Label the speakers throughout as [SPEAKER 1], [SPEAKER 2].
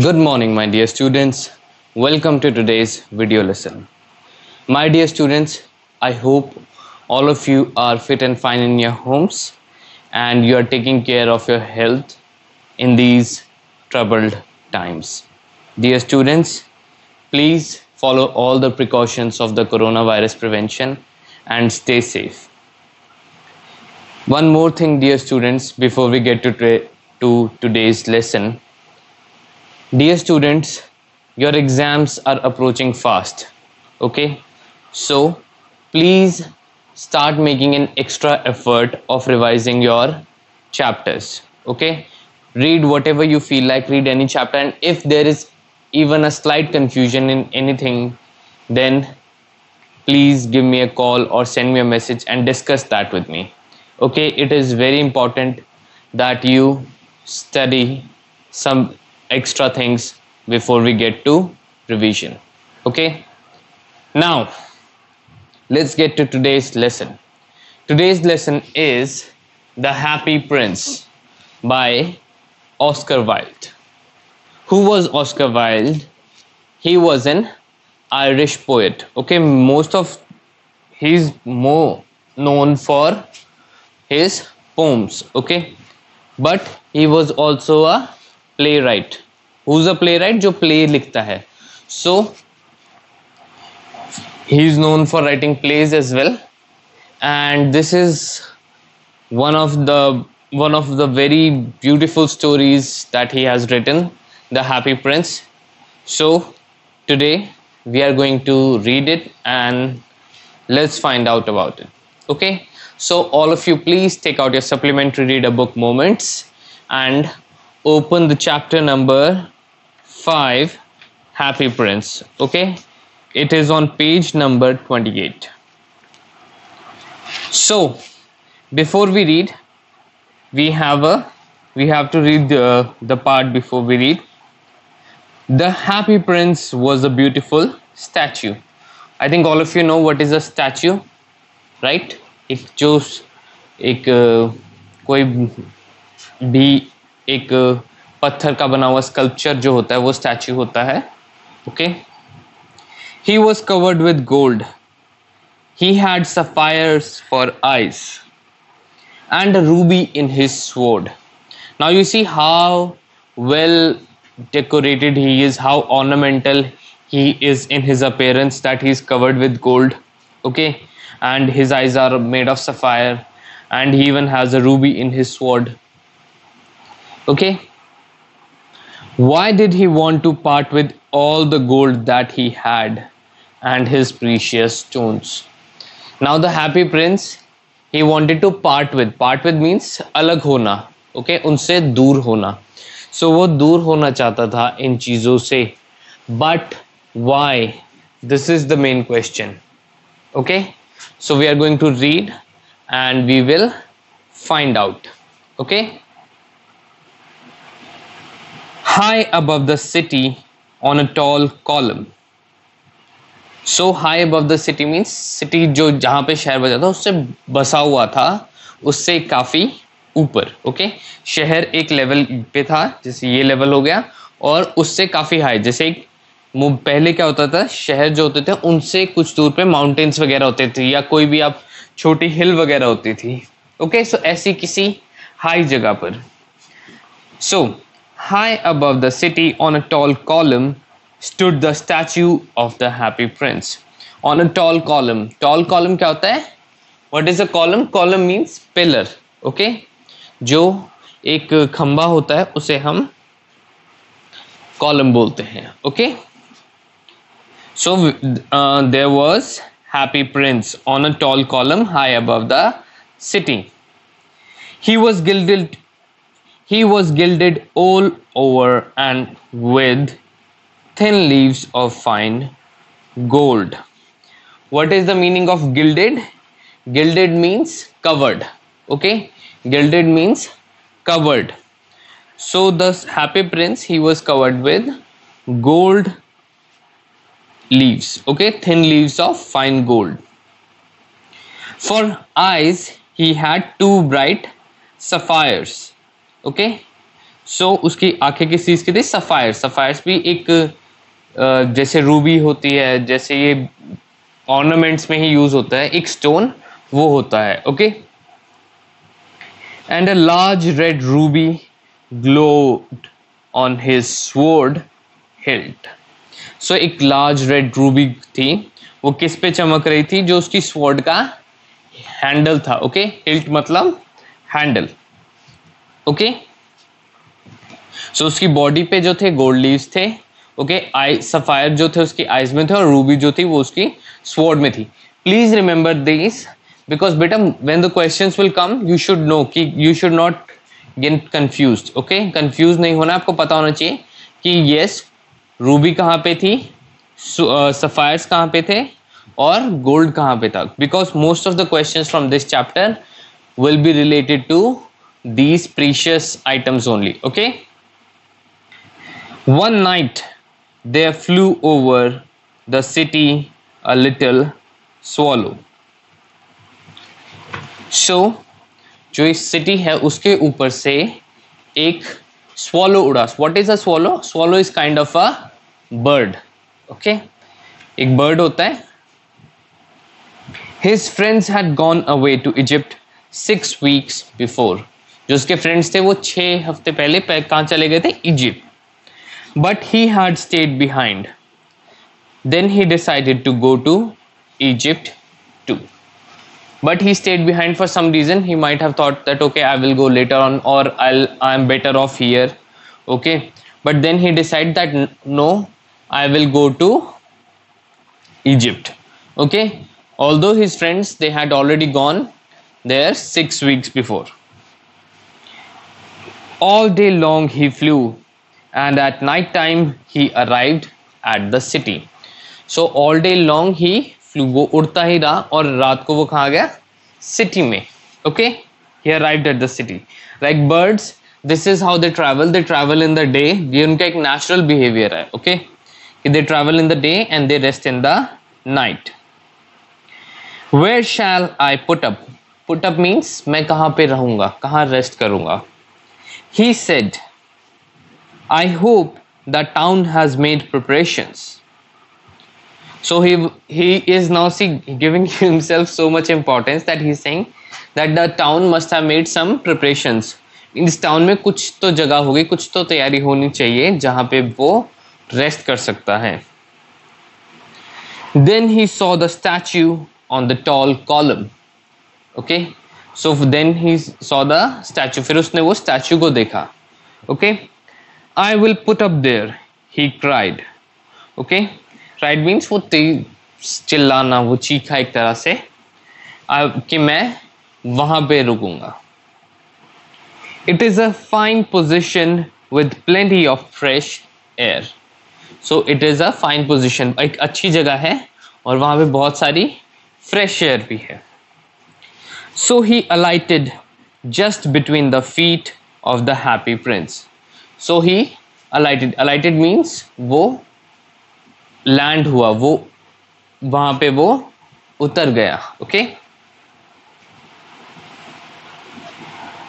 [SPEAKER 1] Good morning, my dear students. Welcome to today's video lesson. My dear students, I hope all of you are fit and fine in your homes and you are taking care of your health in these troubled times. Dear students, please follow all the precautions of the coronavirus prevention and stay safe. One more thing, dear students, before we get to today's lesson. Dear students, your exams are approaching fast. Okay, so please start making an extra effort of revising your chapters. Okay, read whatever you feel like, read any chapter, and if there is even a slight confusion in anything, then please give me a call or send me a message and discuss that with me. Okay, it is very important that you study some extra things before we get to revision. Okay, now let's get to today's lesson. Today's lesson is The Happy Prince by Oscar Wilde. Who was Oscar Wilde? He was an Irish poet. Okay, he's more known for his poems. Okay, but he was also a playwright. Who's a playwright? जो play लिखता है. So he is known for writing plays as well, and this is one of the very beautiful stories that he has written, The Happy Prince. So today we are going to read it and let's find out about it. Okay, so all of you, please take out your supplementary reader book moments and open the chapter number 5, Happy Prince. Okay, it is on page number 28. So before we read, we have to read the part before we read. The Happy Prince was a beautiful statue. I think all of you know what is a statue, right? कोई भी एक पत्थर का बना हुआ sculpture जो होता है वो स्टैच्यू होता है. Okay, he was covered with gold. He had sapphires for eyes and a ruby in his sword. Now you see how well decorated he is, how ornamental he is in his appearance, that he is covered with gold. Okay, and his eyes are made of sapphire and he even has a ruby in his sword. Okay, why did he want to part with all the gold that he had and his precious stones? Now the Happy Prince, he wanted to part with means अलग होना. Okay, उनसे दूर होना. So वो दूर होना चाहता था इन चीजों से. But why? This is the main question. Okay, so we are going to read and we will find out. Okay, high above the city on a tall column. So high above the city means city जो जहाँ पे शहर बसा था उससे बसा हुआ था, उससे काफी ऊपर. ओके, शहर एक लेवल पे था, जैसे ये लेवल हो गया, और उससे काफी हाई. जैसे पहले क्या होता था, शहर जो होते थे उनसे कुछ दूर पे माउंटेन्स वगैरह होते थे या कोई भी आप छोटी हिल वगैरह होती थी. ओके, सो ऐसी किसी हाई जगह पर. सो high above the city on a tall column stood the statue of the Happy Prince. On a tall column. Tall column क्या होता है? What is a column? Column means pillar. Okay? जो एक खंबा होता है उसे हम column बोलते हैं. Okay? So there was Happy Prince on a tall column high above the city. He was gilded all over and with thin leaves of fine gold. What is the meaning of gilded? Gilded means covered. Okay, gilded means covered. So the Happy Prince, he was covered with gold leaves. Okay, thin leaves of fine gold. For eyes he had two bright sapphires. Okay, सो उसकी आंखें किस चीज की थी? Sapphire. Sapphires भी एक जैसे Ruby होती है, जैसे ये ऑर्नामेंट्स में ही यूज होता है, एक स्टोन वो होता है। Okay, and a large red ruby glowed on his sword hilt. So एक लार्ज रेड रूबी थी, वो किस पे चमक रही थी? जो उसकी स्वॉर्ड का हैंडल था। ओके, हिल्ट मतलब हैंडल। ओके, सो उसकी बॉडी पे जो थे गोल्ड लीव्स थे। ओके, आई सफायर जो थे उसकी आईज में थे, और रूबी जो थी वो उसकी स्वॉर्ड में थी। प्लीज रिमेंबर दिस, बिकॉज बेटा when the questions will come you should know कि you should not get confused. Okay, confuse नहीं होना, आपको पता होना चाहिए कि यस रूबी कहाँ पे थी, सफायर्स कहाँ पे थे, और गोल्ड कहाँ पे था, because most of the questions from this chapter will be related to these precious items only. Okay, one night there flew over the city a little swallow. So जो इस सिटी है उसके ऊपर से एक swallow उड़ा. What is a swallow? Swallow is kind of a bird. Okay, एक bird होता है. His friends had gone away to Egypt 6 weeks before. जो उसके फ्रेंड्स थे वो 6 हफ्ते पहले कहाँ चले गए थे? Egypt. But he had stayed behind. Then he decided to go to Egypt too. But he stayed behind for some reason. He might have thought that okay, I will go later on, or I'm better off here. Okay, but then he decided that no, I will go to Egypt. Okay, although his friends they had already gone there 6 weeks before. All day long he flew, and at night time he arrived at the city. So all day long he flew, वो उड़ता ही रहा, और रात को वो कहाँ गया? City में. Okay, he arrived at the city. Like birds, this is how they travel. They travel in the day. ये उनका एक natural behavior है. Okay, they travel in the day and they rest in the night. Where shall I put up? Put up means मैं कहाँ पे रहूँगा, कहाँ rest करूँगा. He said, I hope the town has made preparations. So he is now giving himself so much importance that he's saying that the town must have made some preparations. इस town में कुछ तो जगह होगी, कुछ तो तैयारी होनी चाहिए जहाँ पे वो रेस्ट कर सकता है. Then he saw the statue on the tall column. Okay, so then he saw the statue. फिर उसने वो statue को देखा. Okay, I will put up there, he cried. Okay, cried means वो चिल्लाना, वो चीखा एक तरह से कि मैं वहां पे रुकूंगा. It is a fine position with plenty of fresh air. So it is a fine position, एक अच्छी जगह है और वहां पे बहुत सारी fresh air भी है. So he alighted just between the feet of the happy prince. So he alighted. Alighted means वो land हुआ, वो वहां पे वो उतर गया. Okay,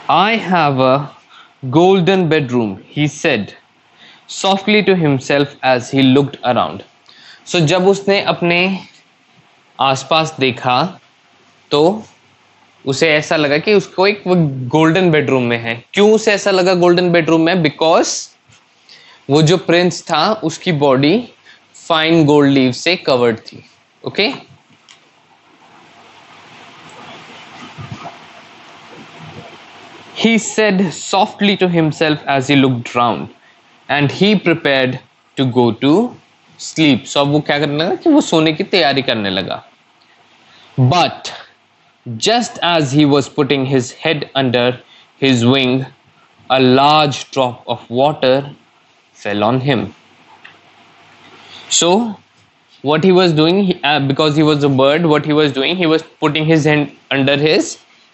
[SPEAKER 1] I have a golden bedroom, he said softly to himself as he looked around. So जब उसने अपने आसपास देखा तो उसे ऐसा लगा कि उसको एक वो गोल्डन बेडरूम में है. क्यों उसे ऐसा लगा गोल्डन बेडरूम में? बिकॉज वो जो प्रिंस था उसकी बॉडी फाइन गोल्ड लीव से कवर्ड थी. Okay, he said softly to himself as he looked round, and he prepared to go to sleep. So अब वो क्या करने लगा कि वो सोने की तैयारी करने लगा. But just as he was putting his head under his wing, a large drop of water fell on him. So what he was doing, because he was a bird, what he was doing, he was putting his hand under his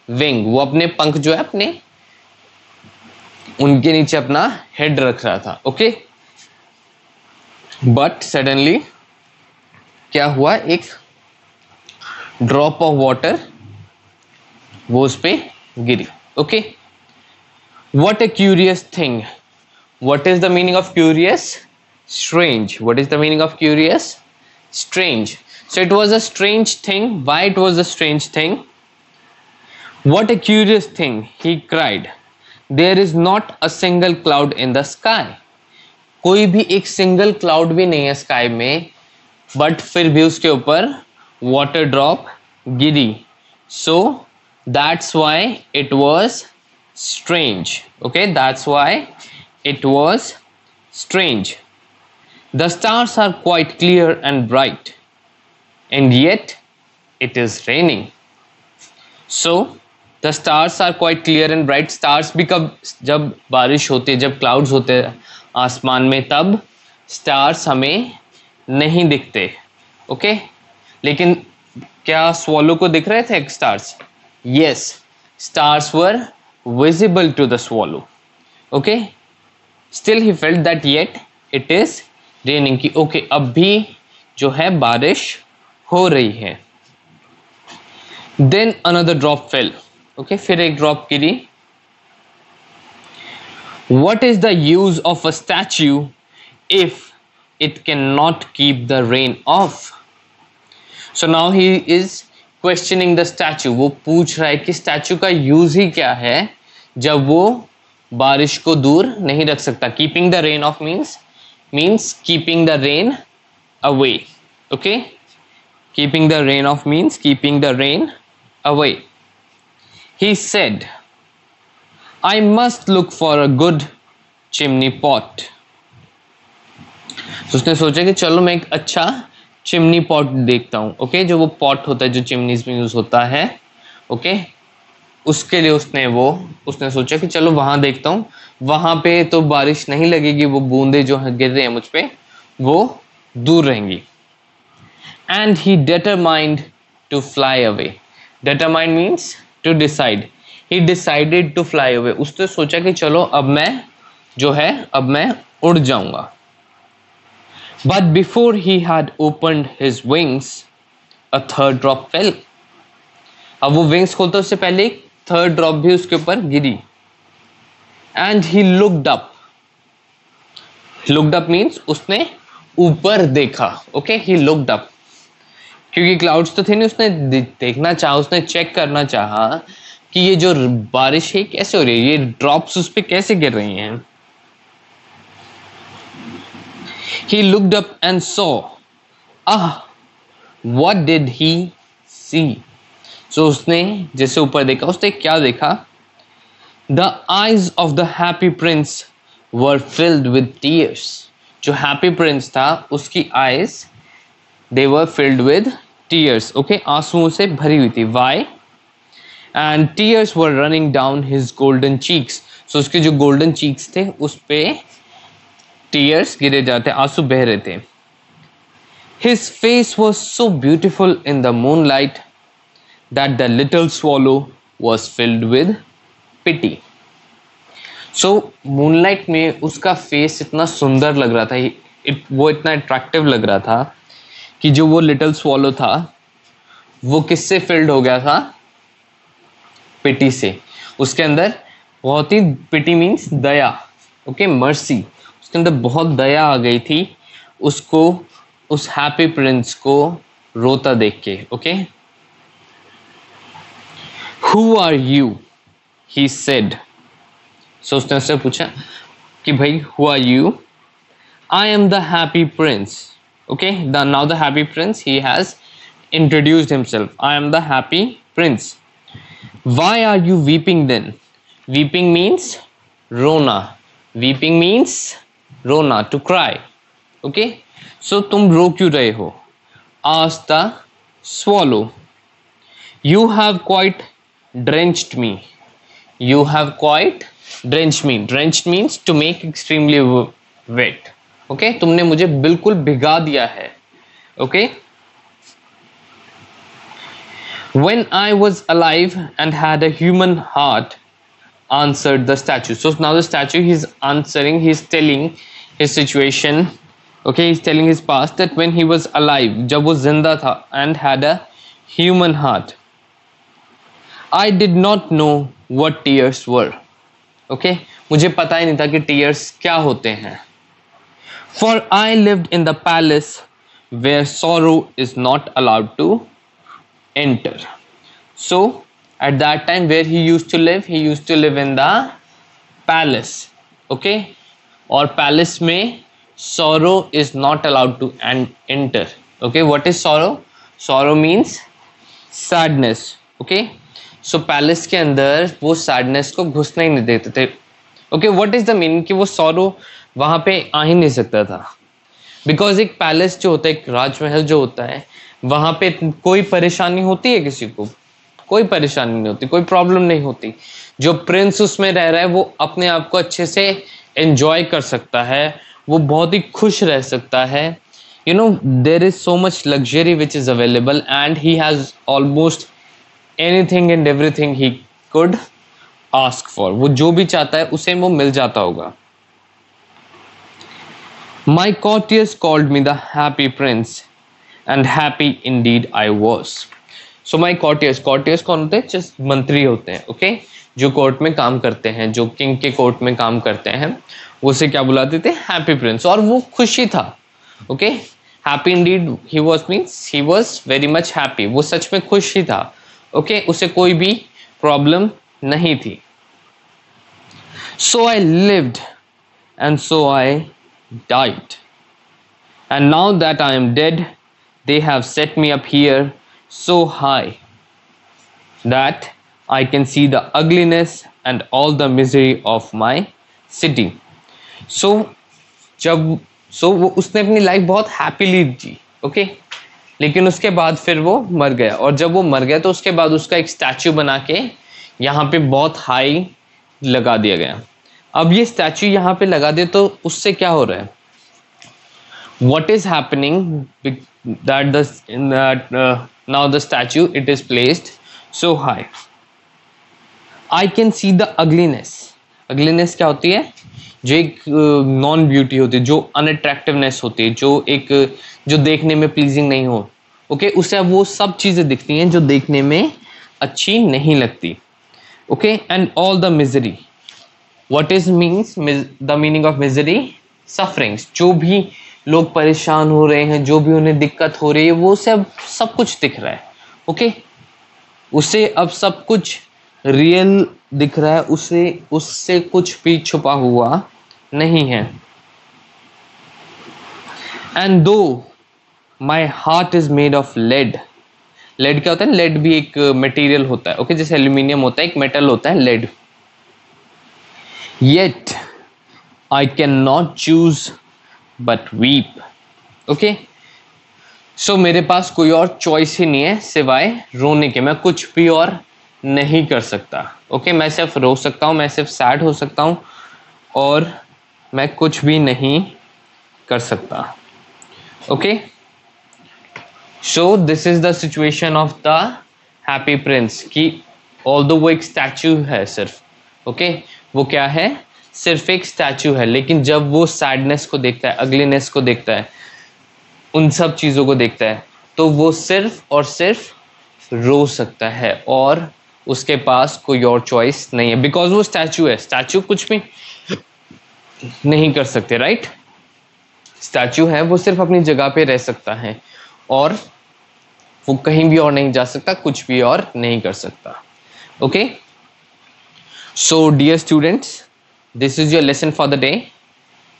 [SPEAKER 1] wing. वो अपने पंख जो है अपने उनके नीचे अपना head रख रहा था. ओके, बट सडनली क्या हुआ? एक ड्रॉप ऑफ वाटर वो उस पे गिरी. Okay, what a curious thing, What is the meaning of curious? Strange. What is the meaning of curious? Strange. So it was a strange thing. Why it was a strange thing? What a curious thing, he cried. There is not a single cloud in the sky. कोई भी एक single cloud भी नहीं है sky में, but फिर भी उसके ऊपर water drop Giri. So that's why it was strange. Okay, that's why it was strange. The stars are quite clear and bright, and yet it is raining. So the stars are quite clear and bright. Stars भी कब, जब बारिश होती है, जब clouds होते हैं आसमान में, तब stars हमें नहीं दिखते. ओके, लेकिन क्या swallow को दिख रहे थे stars? Yes, stars were visible to the swallow. Okay, still he felt that yet it is raining की. ओके, अब भी जो है बारिश हो रही है. Then another drop fell. Okay, फिर एक ड्रॉप गिरी. What is the use of a statue if it can not keep the rain off? So now he is questioning the statue. वो पूछ रहा है कि स्टैच्यू का यूज ही क्या है जब वो बारिश को दूर नहीं रख सकता. Keeping the rain of means keeping the rain away. Okay, keeping the rain off means keeping the rain away. He said, I must look for a good chimney pot. तो उसने सोचा कि चलो मैं एक अच्छा चिमनी पॉट देखता हूँ. ओके, जो वो पॉट होता है जो चिमनीज में यूज होता है. ओके, उसके लिए उसने सोचा कि चलो वहां देखता हूँ, वहां पे तो बारिश नहीं लगेगी, वो बूंदे जो गिर रहे हैं मुझ पे वो दूर रहेंगी. And he determined to fly away. Determined means to decide. He decided to fly away. उसने सोचा कि चलो अब मैं उड़ जाऊंगा. But before he had opened his wings a third drop fell. अब वो विंग्स खोलते उससे पहले एक थर्ड ड्रॉप भी उसके ऊपर गिरी. And he looked up. Looked up means उसने ऊपर देखा. Okay, he looked up. क्योंकि क्लाउड्स तो थे नहीं, उसने देखना चाहा, उसने चेक करना चाहा कि ये जो बारिश है कैसे हो रही है, ये ड्रॉप्स उस पे कैसे गिर रही हैं. He looked up and saw. What did he see? So उसने जैसे ऊपर देखा, उसने क्या देखा? The eyes of the happy prince were filled with tears. जो happy prince था उसकी eyes they were filled with tears. Okay, आंसुओं से भरी हुई थी. Why? And tears were running down his golden cheeks. So उसके जो golden cheeks थे उस पे tears गिरे जाते, आंसू बह रहे थे. His face was so beautiful in the moonlight that the little swallow was filled with pity. So moonlight में उसका फेस इतना सुंदर लग रहा था, वो इतना अट्रैक्टिव लग रहा था कि जो वो लिटिल स्वॉलो था वो किससे फिल्ड हो गया था? पिटी से. उसके अंदर बहुत ही, पिटी मीन्स दया. Okay, mercy. उसके अंदर बहुत दया आ गई थी उसको, उस हैप्पी प्रिंस को रोता देख के. Okay, who are you? He said. So उसने उससे पूछा कि भाई who are you? I am the happy prince. Okay, now the happy prince, he has introduced himself. I am the happy prince. Why are you weeping then? Weeping means rona. Weeping means rona, to cry. Okay, so तुम रो क्यों रहे हो? Asked the swallow. You have quite drenched me. You have quite drenched me. Drenched means to make extremely wet. Okay, तुमने मुझे बिल्कुल भिगा दिया है. Okay, when I was alive and had a human heart, answered the statue. So now the statue, he's answering, he's telling his situation. Okay, he's telling his past, that when he was alive, जब वो जिंदा था, and had a human heart, I did not know what tears were. Okay, मुझे पता ही नहीं था कि tears क्या होते हैं। For I lived in the palace where sorrow is not allowed to enter. So at that time where he used to live in the palace. Okay, और palace में sorrow is not allowed to enter. Okay, what is sorrow? Sorrow means sadness. Okay, so palace के अंदर वो sadness को घुसने ही नहीं देते थे। Okay, what is the meaning कि वो sorrow वहां पे आ ही नहीं सकता था। बिकॉज एक पैलेस जो होता है, एक राजमहल जो होता है, वहां पे कोई परेशानी होती है किसी को? कोई परेशानी नहीं होती, कोई प्रॉब्लम नहीं होती। जो प्रिंस उसमें रह रहा है वो अपने आप को अच्छे से एंजॉय कर सकता है, वो बहुत ही खुश रह सकता है। You know, there is so much luxury which is available and he has almost anything and everything he could ask for. वो जो भी चाहता है उसे वो मिल जाता होगा। My courtiers called me the happy prince, and happy indeed I was. So my courtiers कौन होते हैं? Just मंत्री होते हैं, okay? जो कोर्ट में काम करते हैं, जो किंग के कोर्ट में काम करते हैं, वो उसे क्या बुलाते थे? Happy Prince. और वो खुशी था, okay? Happy indeed he was means he was very much happy. वो सच में खुश ही था, okay? उसे कोई भी प्रॉब्लम नहीं थी। So I lived and so I died, and now that I am dead they have set me up here so high that I can see the ugliness and all the misery of my city. So वो उसने अपनी life बहुत happily जी, okay, लेकिन उसके बाद फिर वो मर गया, और जब वो मर गया तो उसके बाद उसका एक स्टैचू बना के यहाँ पे बहुत हाई लगा दिया गया। अब ये स्टैचू यहाँ पे लगा दे तो उससे क्या हो रहा है? What is happening that now the statue it is placed so high. I can see the ugliness. Ugliness क्या होती है? जो एक नॉन ब्यूटी होती है, जो अनअट्रैक्टिवनेस होती है, जो देखने में प्लीजिंग नहीं हो, ओके, उसे वो सब चीजें दिखती हैं जो देखने में अच्छी नहीं लगती, okay. And all the misery, what is means the meaning of misery? Sufferings. जो भी लोग परेशान हो रहे हैं, जो भी उन्हें दिक्कत हो रही है, वो उसे अब सब कुछ दिख रहा है, ओके। उसे अब सब कुछ रियल दिख रहा है, उससे कुछ भी छुपा हुआ नहीं है। And though my heart is made of lead. Lead क्या होता है? लेड भी एक मटेरियल होता है, ओके, जैसे एल्यूमिनियम होता है, एक मेटल होता है lead. Yet I can not choose but weep, okay. So मेरे पास कोई और चॉइस ही नहीं है सिवाय रोने के, मैं कुछ भी और नहीं कर सकता, ओके। मैं सिर्फ रो सकता हूं, मैं सिर्फ सैड हो सकता हूं, और मैं कुछ भी नहीं कर सकता, okay. So this is the situation of the happy Prince, कि ऑल्दो वो एक स्टैचू है सिर्फ, ओके, वो क्या है? सिर्फ एक स्टैचू है, लेकिन जब वो सैडनेस को देखता है, अगलीनेस को देखता है, उन सब चीजों को देखता है, तो वो सिर्फ और सिर्फ रो सकता है, और उसके पास कोई और चॉइस नहीं है, बिकॉज वो स्टैचू है। स्टैचू कुछ भी नहीं कर सकते, राइट? स्टैचू है, वो सिर्फ अपनी जगह पे रह सकता है, और वो कहीं भी और नहीं जा सकता, कुछ भी और नहीं कर सकता, okay. So dear students, this is your lesson for the day.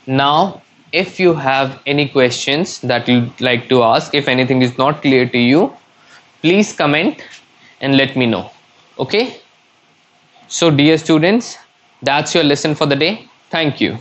[SPEAKER 1] Now if you have any questions that you'd like to ask, if anything is not clear to you, please comment and let me know, okay? So dear students, that's your lesson for the day. Thank you.